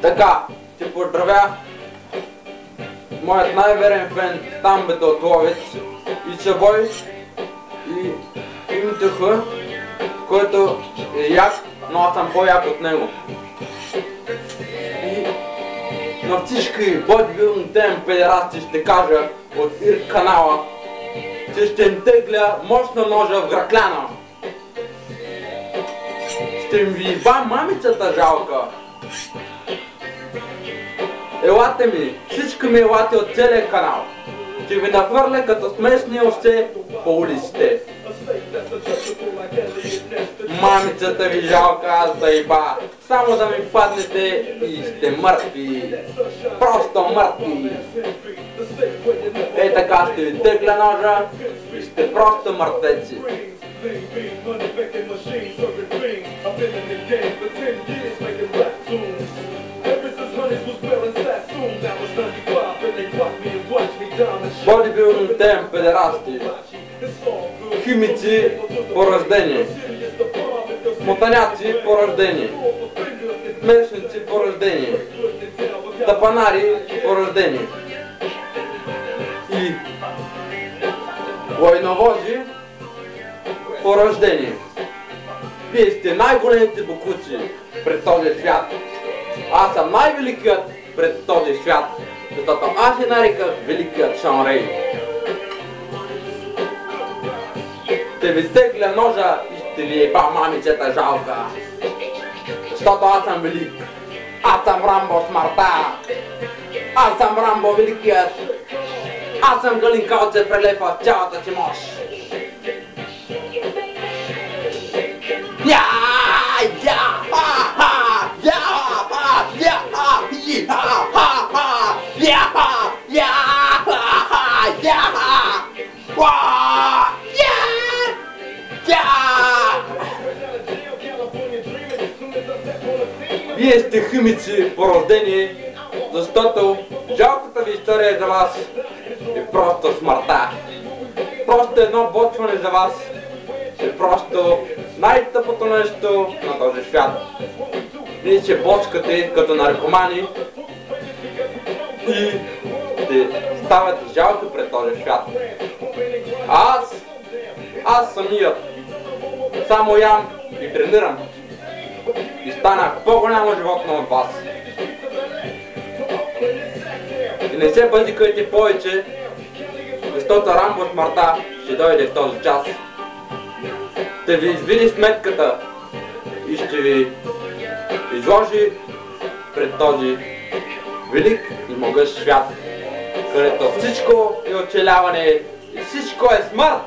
Така, ти поздравя моят най-верен фен там Бедотловец и Чабой и МТХ, който е як, но аз съм по-як от него. И на всички бодибилдинг тем педерасти ще кажа от ИР канала, че ще им тегля мощна ножа в гракляна. Ще им ви ебам мамицата жалка. Елате ми, всички ми елате от целия канал. Ще ви нахвърля като смешни овце по улиците. Мамицата ви жалка аз да еба. Само да ми паднете и сте мъртви. Просто мъртви. Е така ще ви тегля ножа и сте просто мъртвеци. Бодибилдинг тем педерасти, химици по рождение, мотаняци по рождение, смешници по рождение, тапанари по рождение и войновози по рождение. Вие сте най-големите бокуци пред този свят. Аз съм най-великият пред този свят, защото аз се нареках великият Шон Рей. Ще ви тегля ножа и ще ви еба мамицата жалка. Защото аз съм велик. Аз съм Рамбо смъртта. Аз съм Рамбо великият. Аз съм Галин Калчев прелепа в цялата си мощ. Вие сте химици по рождение, защото жалката ви история за вас е просто смъртта. Просто едно бочване за вас е просто най-тъпото нещо на този свят. Вие ще бочкате като наркомани и ще ставате жалки пред този свят. Аз самият само ям и тренирам и станах по-голямо животно от вас. И не се бъдикайте повече, защото Рамбо смъртта ще дойде в този час. Ще ви извиди сметката и ще ви изложи пред този велик и могъщ свят, където всичко е оцеляване и всичко е смърт.